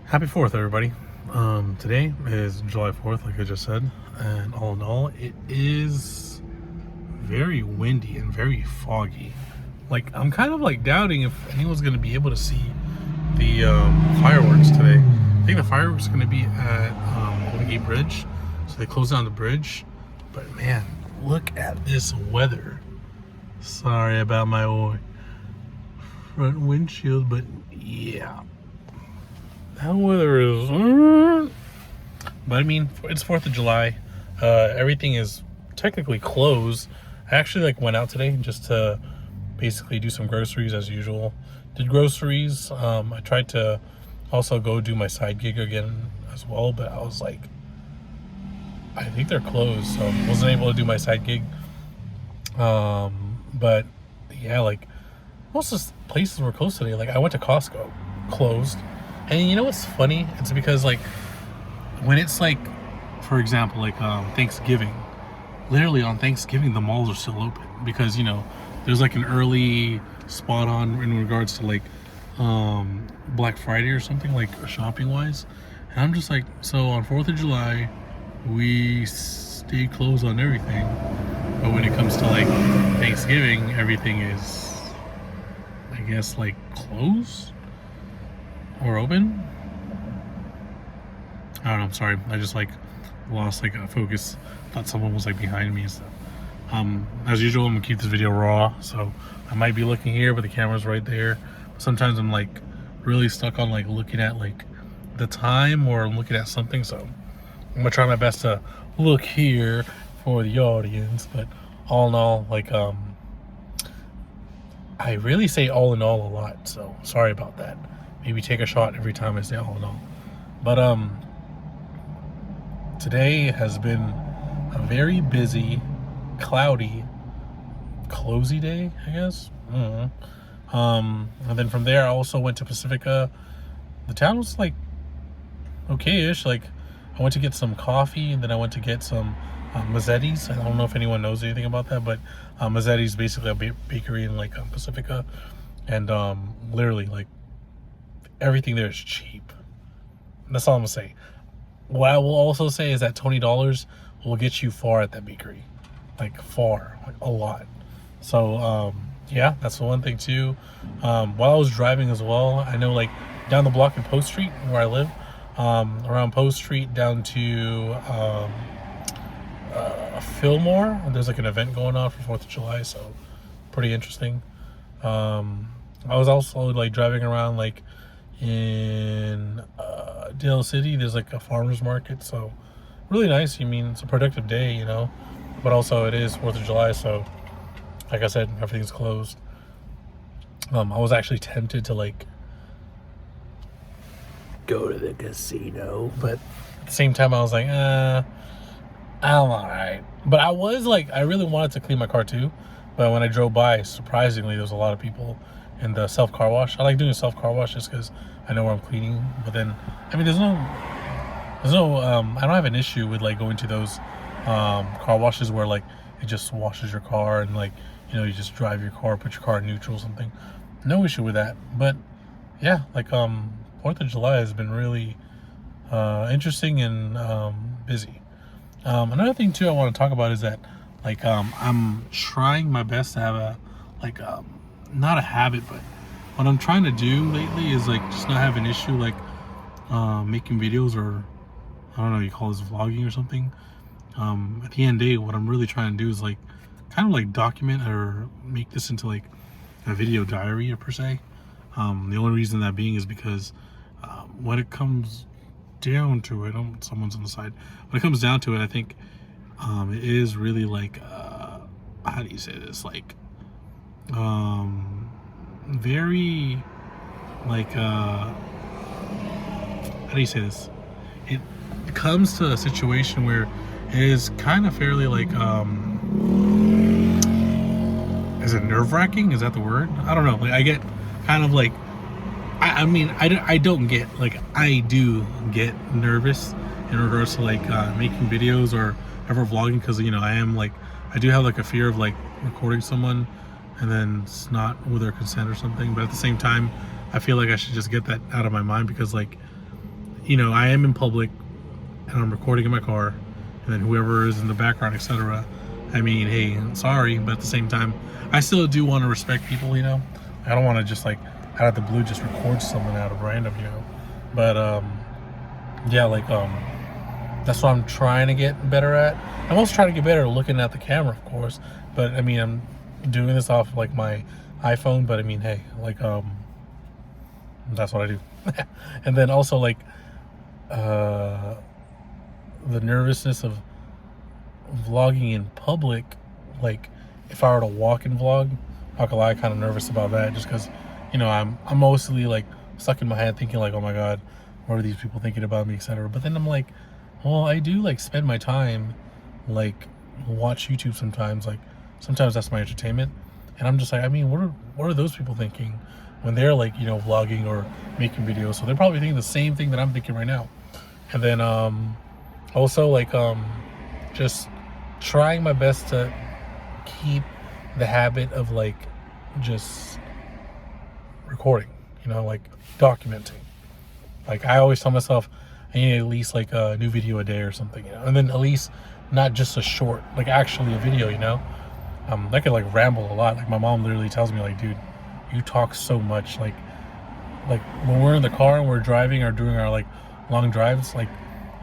Happy 4th, everybody. Today is July 4th, like I just said, and all in all, it is very windy and very foggy. Like, I'm kind of like doubting if anyone's going to be able to see the fireworks today. I think the fireworks are going to be at Golden Gate Bridge, so they close down the bridge. But man, look at this weather. Sorry about my front windshield, but yeah. That weather is... But I mean, it's 4th of July. Everything is technically closed. I actually went out today just to basically do some groceries as usual. Did groceries. I tried to also go do my side gig again as well, but I was like, I think they're closed, so I wasn't able to do my side gig. But yeah, most of the places were closed today. I went to Costco, closed. And you know what's funny? It's because when it's for example, Thanksgiving, literally on Thanksgiving the malls are still open because there's an early spot on in regards to Black Friday or something, shopping wise. And I'm just so on 4th of July we stay closed on everything, but when it comes to Thanksgiving, everything is, I guess, closed or open. I don't know, I'm sorry, I just lost focus. Thought someone was behind me and stuff. As usual, I'm gonna keep this video raw, so I might be looking here but the camera's right there. Sometimes I'm really stuck on looking at the time, or I'm looking at something, so I'm gonna try my best to look here for the audience. But all in all, I really say all in all a lot, so sorry about that. Maybe take a shot every time I say all in all. But today has been a very busy, cloudy, closey day, I guess. I don't know. And then from there I also went to Pacifica. The town was okay-ish. I went to get some coffee, and then I went to get some Mazzetti's. I don't know if anyone knows anything about that, but Mazzetti's is basically a bakery in Pacifica, and literally everything there is cheap. That's all I'm gonna say. What I will also say is that $20 will get you far at that bakery, far, a lot. So yeah, that's the one thing too. While I was driving as well, I know down the block in Post Street where I live, around Post Street down to Fillmore, there's an event going on for 4th of July, so pretty interesting. I was also driving around in Dale City. There's a farmer's market, so really nice. It's a productive day, but also it is 4th of July, so like I said, everything's closed. I was actually tempted to go to the casino, but at the same time I was I'm alright. But I was I really wanted to clean my car too, but when I drove by, surprisingly there was a lot of people in the self car wash. I like doing self car wash just because I know where I'm cleaning. But then there's no I don't have an issue with going to those car washes where it just washes your car and you just drive your car, put your car in neutral or something. No issue with that. But yeah, 4th of July has been really interesting and busy. Another thing too I want to talk about is that I'm trying my best to have a not a habit, but what I'm trying to do lately is just not have an issue making videos, or I don't know, you call this vlogging or something. At the end of the day, what I'm really trying to do is kind of document or make this into a video diary per se. The only reason that being is because when it comes down to it, someone's on the side. When it comes down to it, I think it is really how do you say this? Very how do you say this? It comes to a situation where it is kind of fairly is it nerve-wracking? Is that the word? I don't know. I get kind of I don't get I do get nervous in regards to making videos or ever vlogging, because I am I do have a fear of recording someone and then it's not with their consent or something. But at the same time, I feel like I should just get that out of my mind, because you know, I am in public and I'm recording in my car, and then whoever is in the background, etc. I mean, hey, sorry, but at the same time, I still do want to respect people, you know. I don't want to just like out of the blue just record someone out of random, you know. But yeah, like that's what I'm trying to get better at. I'm also trying to get better at looking at the camera, of course. But I mean, I'm doing this off like my iPhone. But I mean, hey, like that's what I do. And then also like the nervousness of vlogging in public. Like if I were to walk and vlog, not gonna lie, kind of nervous about that, just because, you know, I'm mostly like stuck in my head thinking like, oh my god, what are these people thinking about me, etc. But then I'm like, well, I do like spend my time, like watch YouTube sometimes. Like sometimes that's my entertainment, and I'm just like, I mean, what are those people thinking when they're like, you know, vlogging or making videos? So they're probably thinking the same thing that I'm thinking right now. And then also like just trying my best to keep the habit of like just recording, you know, like documenting. Like I always tell myself I need at least like a new video a day or something, you know, and then at least not just a short, like actually a video, you know. I could like ramble a lot. Like my mom literally tells me like, dude, you talk so much. Like when we're in the car and we're driving or doing our like long drives, like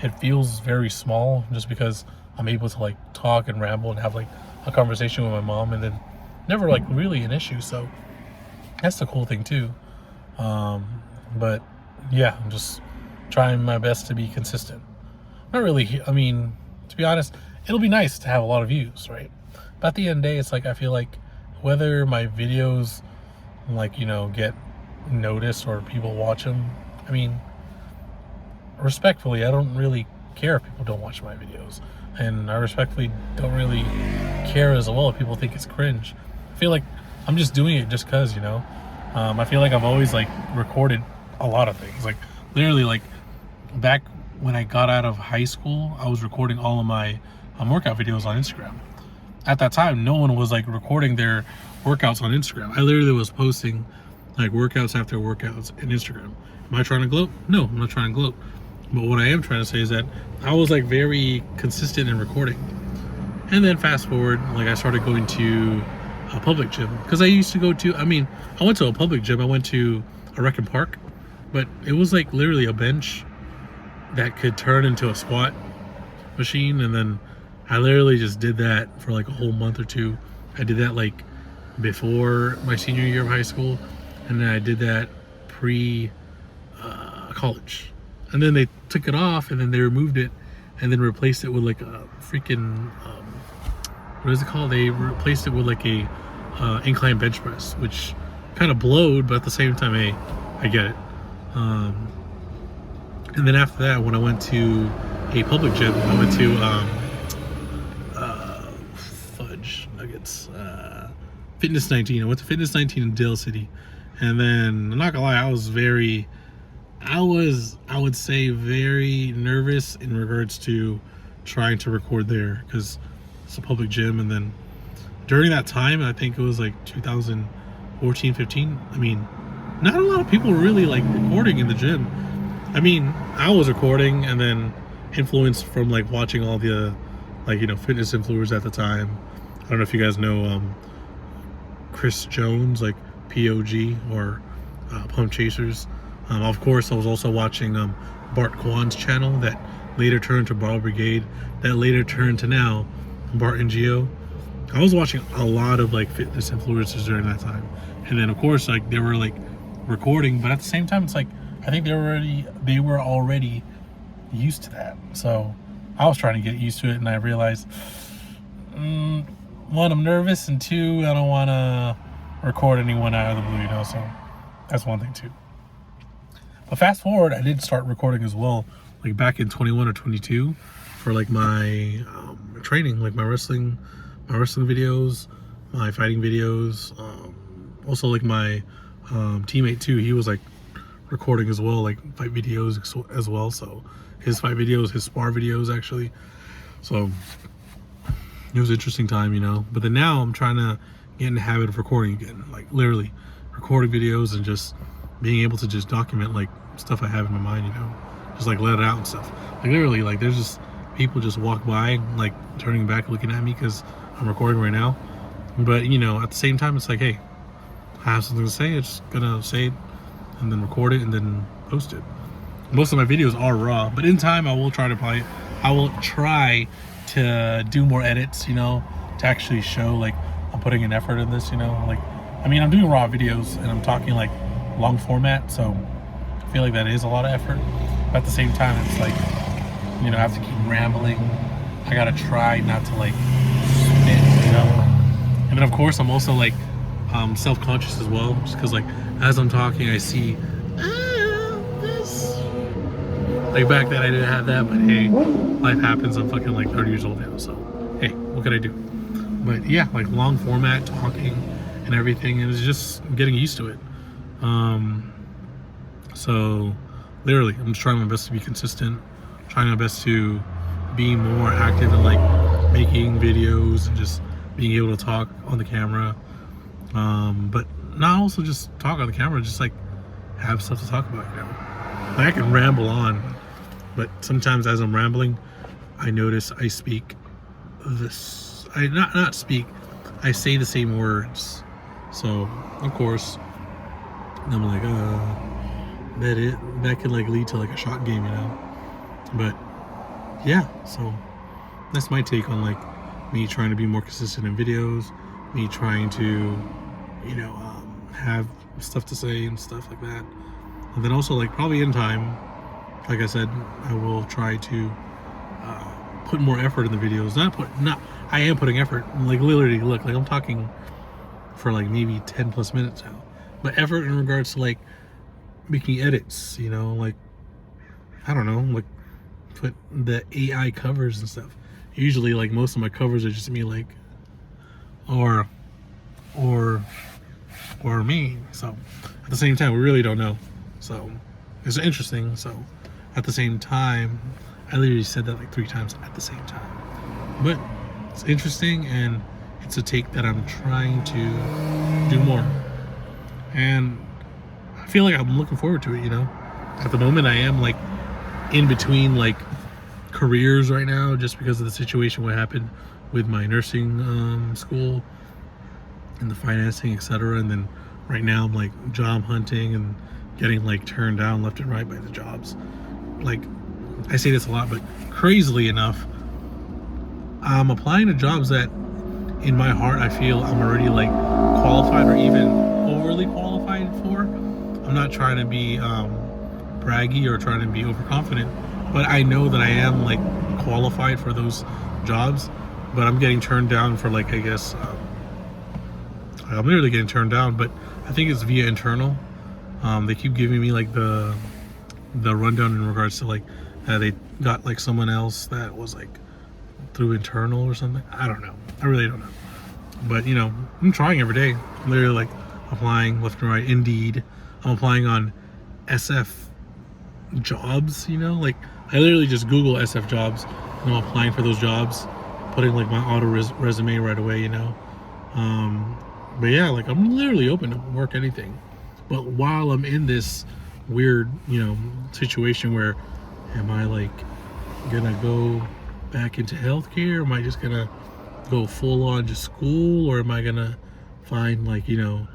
it feels very small just because I'm able to like talk and ramble and have like a conversation with my mom, and then never like really an issue. So that's the cool thing too. But yeah, I'm just trying my best to be consistent. Not really, I mean, to be honest, it'll be nice to have a lot of views, right? But at the end of the day, it's like I feel like whether my videos like, you know, get noticed or people watch them, I mean, respectfully, I don't really care if people don't watch my videos, and I respectfully don't really care as well if people think it's cringe. I feel like I'm just doing it just cause, you know. I feel like I've always like recorded a lot of things. Like literally, like back when I got out of high school, I was recording all of my workout videos on Instagram. At that time, no one was like recording their workouts on Instagram. I literally was posting like workouts after workouts in Instagram. Am I trying to gloat? No, I'm not trying to gloat. But what I am trying to say is that I was like very consistent in recording. And then fast forward, like I started going to a public gym, because I used to go to, I mean, I went to a public gym. I went to a rec and park, but it was like literally a bench that could turn into a squat machine. And then I literally just did that for like a whole month or two. I did that like before my senior year of high school, and then I did that pre college. And then they took it off, and then they removed it, and then replaced it with like a freaking what is it called? They replaced it with like a incline bench press, which kind of blowed, but at the same time, hey, I get it. And then after that, when I went to a public gym, I went to fudge nuggets, Fitness 19. I went to Fitness 19 in Dale City, and then I'm not gonna lie, I would say very nervous in regards to trying to record there, because it's a public gym. And then during that time, I think it was like 2014, 15. I mean, not a lot of people were really like recording in the gym. I mean, I was recording, and then influenced from like watching all the like, you know, fitness influencers at the time. I don't know if you guys know Chris Jones, like POG, or Pump Chasers. Of course, I was also watching Bart Kwan's channel that later turned to Ball Brigade, that later turned to now Bart and Geo. I was watching a lot of like fitness influencers during that time, and then of course like they were like recording, but at the same time it's like I think they were already used to that. So I was trying to get used to it, and I realized one, I'm nervous, and two, I don't want to record anyone out of the blue, you know. So that's one thing too. But fast forward, I did start recording as well, like back in 21 or 22, for like my training, like my wrestling videos, my fighting videos. Also like my teammate too, he was like recording as well, like fight videos as well. So his fight videos, his spar videos actually. So it was an interesting time, you know. But then now I'm trying to get in the habit of recording again, like literally recording videos and just being able to just document like stuff I have in my mind, you know. just like let it out and stuff. Like literally, like there's just people just walk by, like turning back, looking at me because I'm recording right now. But you know, at the same time, it's like, hey, I have something to say. I'm just gonna say it and then record it and then post it. Most of my videos are raw, but in time I will try to do more edits, you know, to actually show like I'm putting an effort in this, you know. Like, I mean, I'm doing raw videos and I'm talking like long format, so I feel like that is a lot of effort. But at the same time, it's like, you know, I have to keep rambling. I gotta try not to like spit, you know. And then of course I'm also like self-conscious as well, just because like as I'm talking I see this. Like back then I didn't have that, but hey, life happens. I'm fucking like 30 years old now, so hey, what can I do? But yeah, like long format talking and everything, and it's just getting used to it. So literally I'm just trying my best to be consistent, trying my best to be more active in like making videos and just being able to talk on the camera, but not also just talk on the camera, just like have stuff to talk about, you know. Like I can ramble on, but sometimes as I'm rambling I notice I speak this, I say the same words. So of course I'm like that could like lead to like a shot game, you know. But yeah, so that's my take on like me trying to be more consistent in videos, me trying to, you know, have stuff to say and stuff like that. And then also like probably in time, like I said, I will try to put more effort in the videos. I am putting effort. Like literally, look, like I'm talking for like maybe 10 plus minutes now. But effort in regards to like making edits, you know, like I don't know, like put the AI covers and stuff. Usually like most of my covers are just me like or me. So at the same time we really don't know. So it's interesting. So at the same time, I literally said that like 3 times at the same time. But it's interesting and it's a take that I'm trying to do more. And I feel like I'm looking forward to it, you know. At the moment I am like in between like careers right now, just because of the situation what happened with my nursing school and the financing, etc. And then right now I'm like job hunting and getting like turned down left and right by the jobs. Like I say this a lot, but crazily enough, I'm applying to jobs that in my heart I feel I'm already like qualified or even overly qualified for. I'm not trying to be braggy or trying to be overconfident, but I know that I am like qualified for those jobs, but I'm getting turned down for like, I guess I'm literally getting turned down, but I think it's via internal. They keep giving me like the rundown in regards to like they got like someone else that was like through internal or something. I don't know, I really don't know, but you know, I'm trying every day. I'm literally like applying left and right. Indeed, I'm applying on SF jobs, you know, like I literally just Google SF jobs and I'm applying for those jobs, putting like my auto resume right away, you know. But yeah, like I'm literally open to work anything. But while I'm in this weird, you know, situation where am I like gonna go back into healthcare? Am I just gonna go full on just school, or am I gonna find like, you know,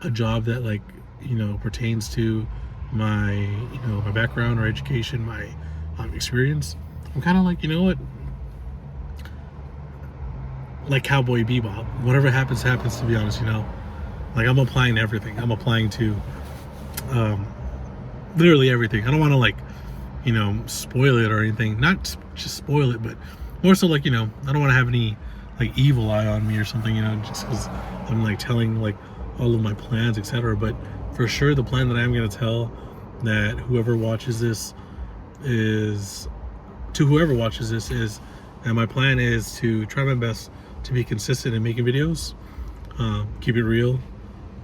a job that like, you know, pertains to my, you know, my background or education, my experience? I'm kind of like, you know what, like Cowboy Bebop, whatever happens, to be honest, you know. Like I'm applying to everything. I'm applying to literally everything. I don't want to like, you know, spoil it or anything. Not just spoil it, but more so like, you know, I don't want to have any like evil eye on me or something, you know, just because I'm like telling like all of my plans, etc. But for sure the plan that I'm going to tell that whoever watches this is, and my plan is to try my best to be consistent in making videos, keep it real,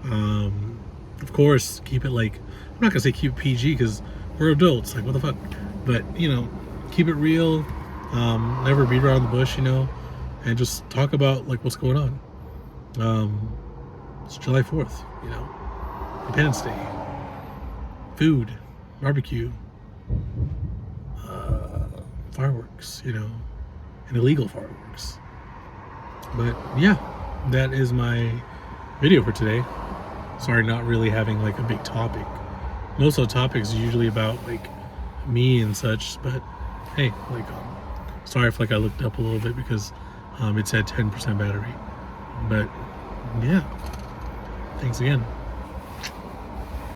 of course keep it like, I'm not gonna say keep it PG because we're adults, like what the fuck, but you know, keep it real, never beat around the bush, you know, and just talk about like what's going on. It's July 4th, you know, Independence Day, food, barbecue, fireworks, you know, and illegal fireworks. But yeah, that is my video for today. Sorry, not really having like a big topic. Most of the topics are usually about like me and such, but hey, like sorry if like I looked up a little bit because it said 10% battery. But yeah, thanks again.